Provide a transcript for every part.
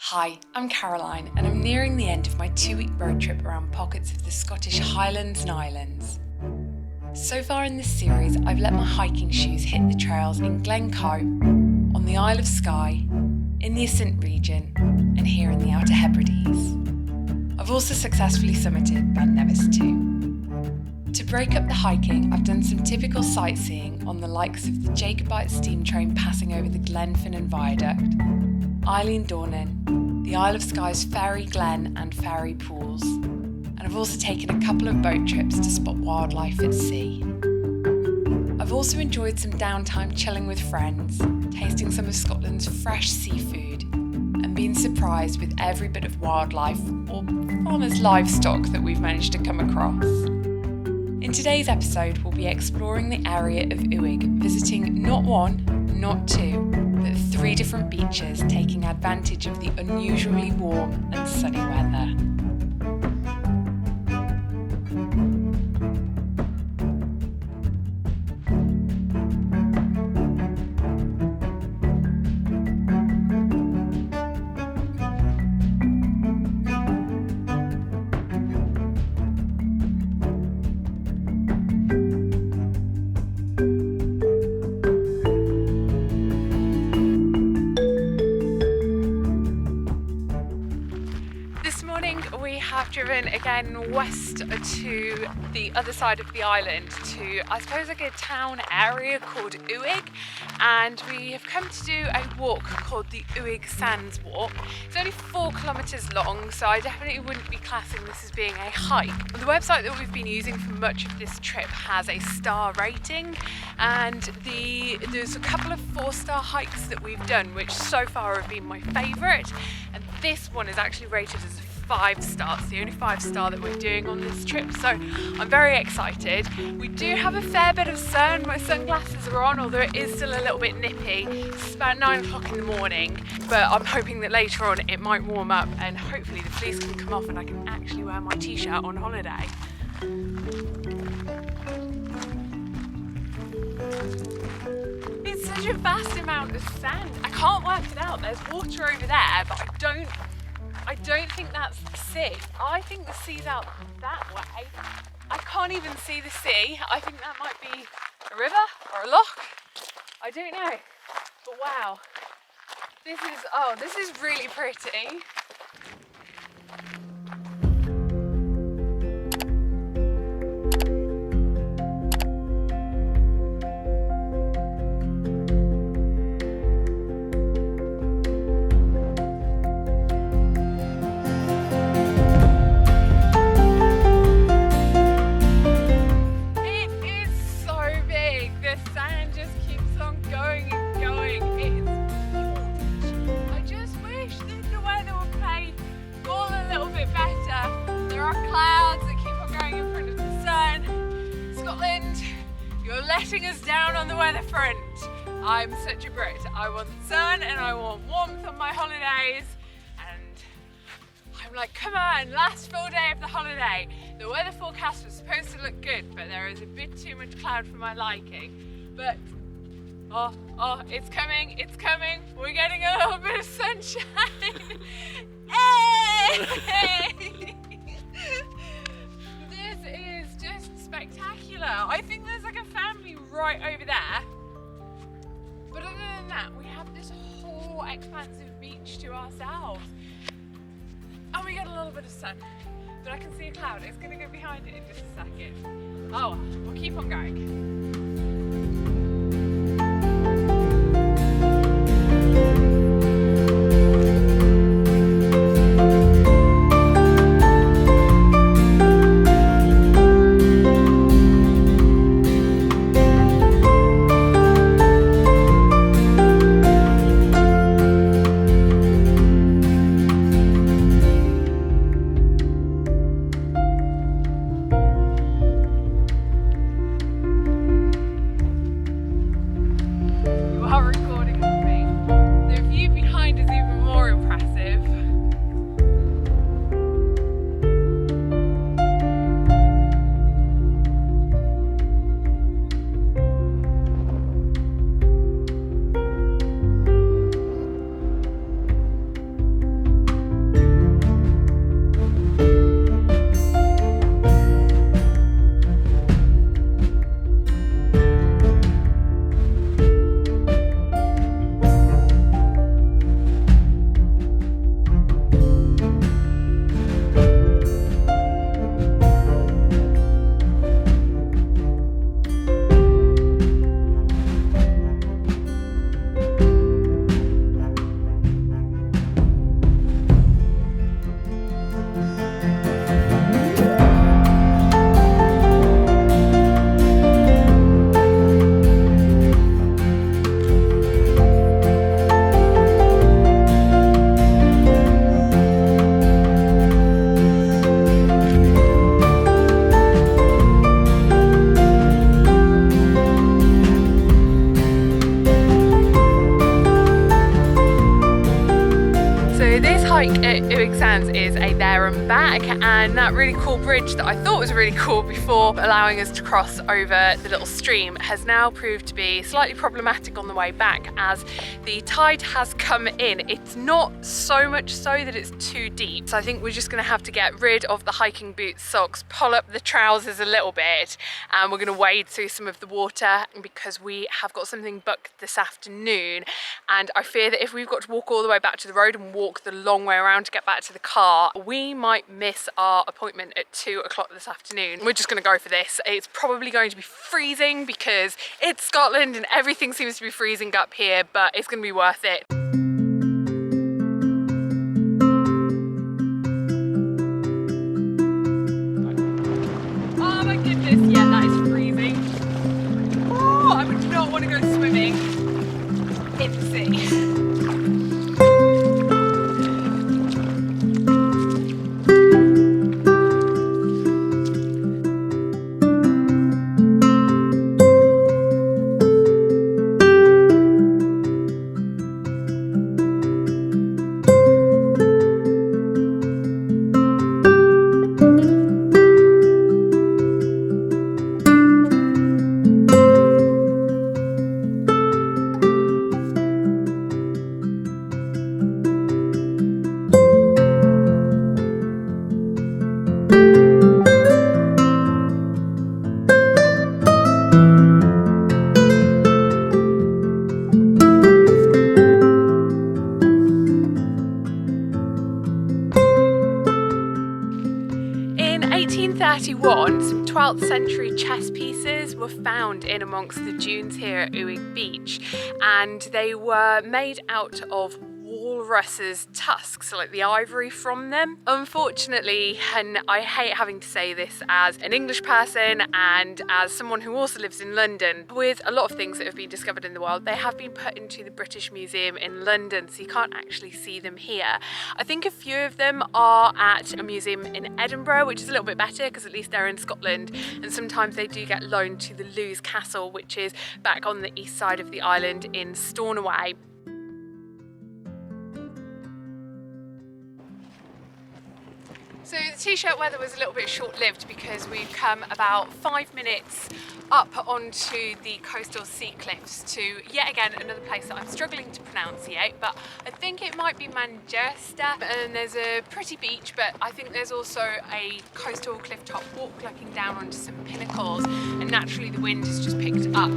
Hi, I'm Caroline and I'm nearing the end of my 2-week road trip around pockets of the Scottish Highlands and Islands. So far in this series, I've let my hiking shoes hit the trails in Glencoe, on the Isle of Skye, in the Assynt region, and here in the Outer Hebrides. I've also successfully summited Ben Nevis too. To break up the hiking, I've done some typical sightseeing on the likes of the Jacobite steam train passing over the Glenfinnan Viaduct, Eilean Dornan, the Isle of Skye's Fairy Glen and Fairy Pools, and I've also taken a couple of boat trips to spot wildlife at sea. I've also enjoyed some downtime chilling with friends, tasting some of Scotland's fresh seafood, and been surprised with every bit of wildlife or farmers' livestock that we've managed to come across. In today's episode, we'll be exploring the area of Uig, visiting not one, not two, but 3 different beaches, taking advantage of the unusually warm and sunny weather. I've driven again west to the other side of the island to, I suppose, like a town area called Uig, and we have come to do a walk called the Uig Sands walk. It's only 4 kilometres long, so I definitely wouldn't be classing this as being a hike. The website that we've been using for much of this trip has a star rating, and there's a couple of 4-star hikes that we've done which so far have been my favourite, and this one is actually rated as 5 stars, the only 5-star that we're doing on this trip, so I'm very excited. We do have a fair bit of sun, my sunglasses are on, although it is still a little bit nippy. It's about 9 o'clock in the morning, but I'm hoping that later on it might warm up and hopefully the fleece can come off and I can actually wear my t-shirt on holiday. It's such a vast amount of sand. I can't work it out. There's water over there, but I don't think that's the sea. I think the sea's out that way. I can't even see the sea. I think that might be a river or a loch. I don't know. But wow. This is really pretty. Letting us down on the weather front. I'm such a Brit. I want sun and I want warmth on my holidays, and I'm like, come on, last full day of the holiday. The weather forecast was supposed to look good, but there is a bit too much cloud for my liking. But it's coming. We're getting a little bit of sunshine. Hey! This is just spectacular. I think there's like a family right over there. But other than that, we have this whole expansive beach to ourselves. And we get a little bit of sun. But I can see a cloud. It's going to go behind it in just a second. Oh, we'll keep on going. So this hike at Uig Sands is a there and back, and that really cool bridge that I thought was really cool before allowing us to cross over the little stream has now proved to be slightly problematic on the way back as the tide has come in. It's not so much so that it's too deep, so I think we're just going to have to get rid of the hiking boots, socks, pull up the trousers a little bit, and we're going to wade through some of the water because we have got something booked this afternoon, and I fear that if we've got to walk all the way back to the road and walk the long way around to get back to the car, we might miss our appointment at 2 o'clock this afternoon. We're just going to go for this. It's probably going to be freezing because it's Scotland and everything seems to be freezing up here, but it's going to be worth it. Oh my goodness, yeah, that is freezing. Oh, I would not want to go swimming in the sea. Some 12th century chess pieces were found in amongst the dunes here at Ouig Beach, and they were made out of walrus's tusks, like the ivory from them. Unfortunately, and I hate having to say this as an English person and as someone who also lives in London, with a lot of things that have been discovered in the world, they have been put into the British Museum in London, so you can't actually see them here. I think a few of them are at a museum in Edinburgh, which is a little bit better because at least they're in Scotland, and sometimes they do get loaned to the Lewis Castle, which is back on the east side of the island in Stornoway. So the t-shirt weather was a little bit short-lived because we've come about 5 minutes up onto the coastal sea cliffs to yet again another place that I'm struggling to pronunciate, but I think it might be Mangersta, and there's a pretty beach, but I think there's also a coastal cliff top walk looking down onto some pinnacles, and naturally the wind has just picked up.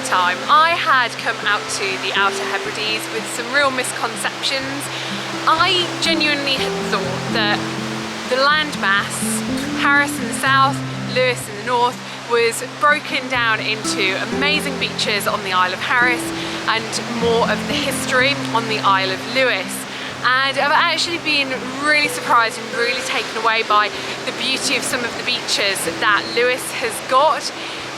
Time. I had come out to the Outer Hebrides with some real misconceptions. I genuinely had thought that the landmass, Harris in the south, Lewis in the north, was broken down into amazing beaches on the Isle of Harris and more of the history on the Isle of Lewis. And I've actually been really surprised and really taken away by the beauty of some of the beaches that Lewis has got.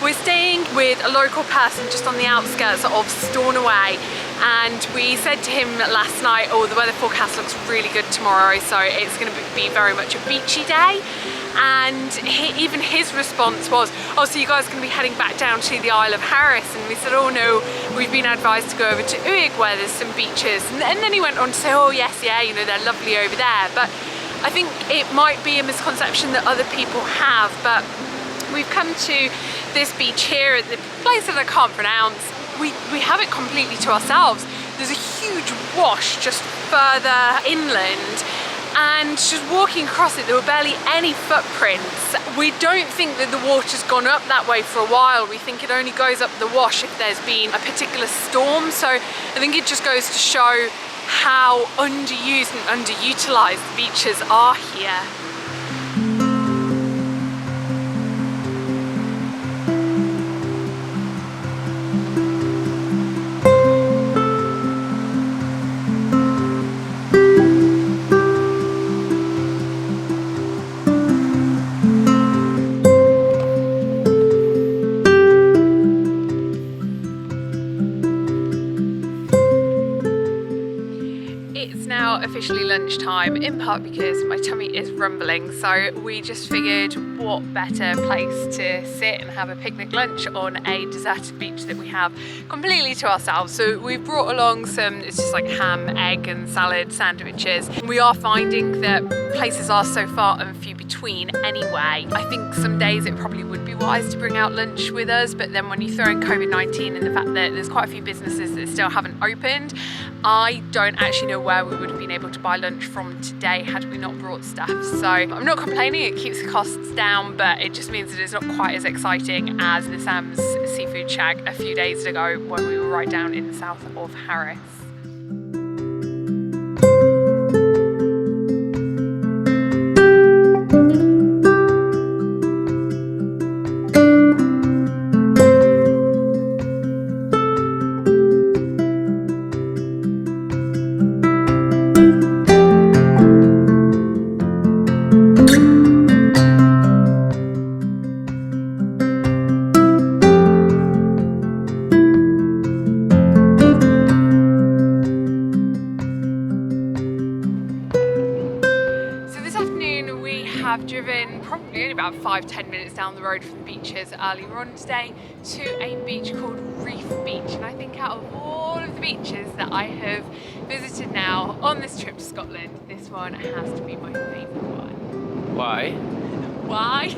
We're staying with a local person just on the outskirts of Stornoway, and we said to him last night, oh, the weather forecast looks really good tomorrow, so it's going to be very much a beachy day. And even his response was, oh, so you guys are going to be heading back down to the Isle of Harris? And we said, oh no, we've been advised to go over to Uig where there's some beaches. And then he went on to say, oh yes, yeah, you know, they're lovely over there. But I think it might be a misconception that other people have, but we've come to this beach here at the place that I can't pronounce. We have it completely to ourselves. There's a huge wash just further inland, and just walking across it, there were barely any footprints. We don't think that the water's gone up that way for a while. We think it only goes up the wash if there's been a particular storm. So I think it just goes to show how underused and underutilized the beaches are here. Officially lunchtime, in part because my tummy is rumbling, so we just figured what better place to sit and have a picnic lunch on a deserted beach that we have completely to ourselves. So we've brought along some, it's just like ham, egg and salad sandwiches. We are finding that places are so far and few between anyway. I think some days it probably would be wise to bring out lunch with us, but then when you throw in COVID-19 and the fact that there's quite a few businesses that still haven't opened, I don't actually know where we would have been able to buy lunch from today had we not brought stuff. So I'm not complaining, it keeps the costs down, but it just means that it's not quite as exciting as the Sam's Seafood Shack a few days ago when we were right down in the south of Harris. Driven probably only about 5-10 minutes down the road from the beaches earlier on today to a beach called Reef Beach, and I think out of all of the beaches that I have visited now on this trip to Scotland, this one has to be my favourite one. Why? Why?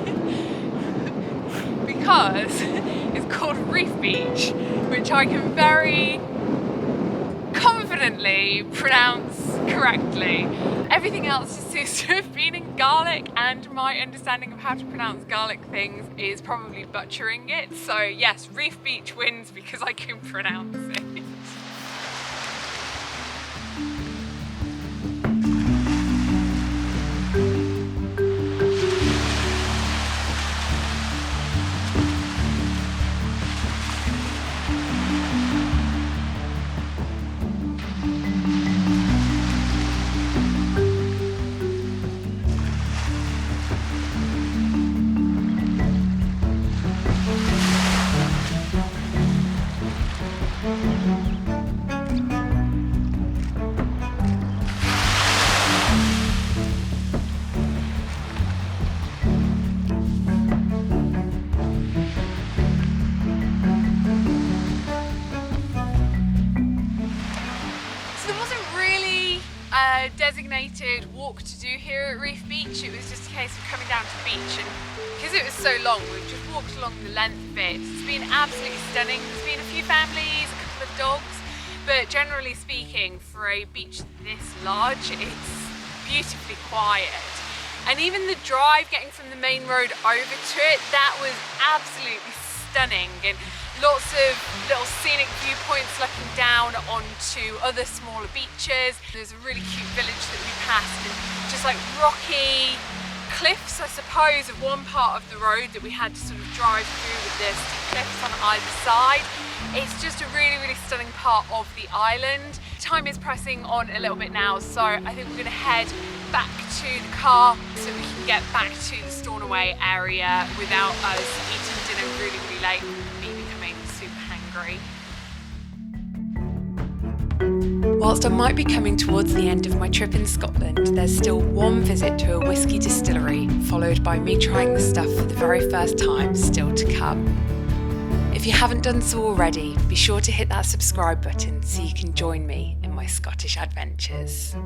Because it's called Reef Beach, which I can very confidently pronounce correctly. Everything else just seems to have been in Gaelic, and my understanding of how to pronounce Gaelic things is probably butchering it. So yes, Reef Beach wins because I can pronounce it. Designated walk to do here at Reef Beach. It was just a case of coming down to the beach, and because it was so long, we've just walked along the length of it. It's been absolutely stunning. There's been a few families, a couple of dogs, but generally speaking, for a beach this large, it's beautifully quiet. And even the drive getting from the main road over to it, that was absolutely stunning, and lots of little scenic viewpoints looking down onto other smaller beaches. There's a really cute village that we passed, and just like rocky cliffs, I suppose, of one part of the road that we had to sort of drive through with the steep cliffs on either side. It's just a really, really stunning part of the island. Time is pressing on a little bit now, so I think we're gonna head back to the car so we can get back to the Stornoway area without us eating dinner really, really late and me becoming super hangry. Whilst I might be coming towards the end of my trip in Scotland, there's still one visit to a whisky distillery, followed by me trying the stuff for the very first time, still to come. If you haven't done so already, be sure to hit that subscribe button so you can join me in my Scottish adventures.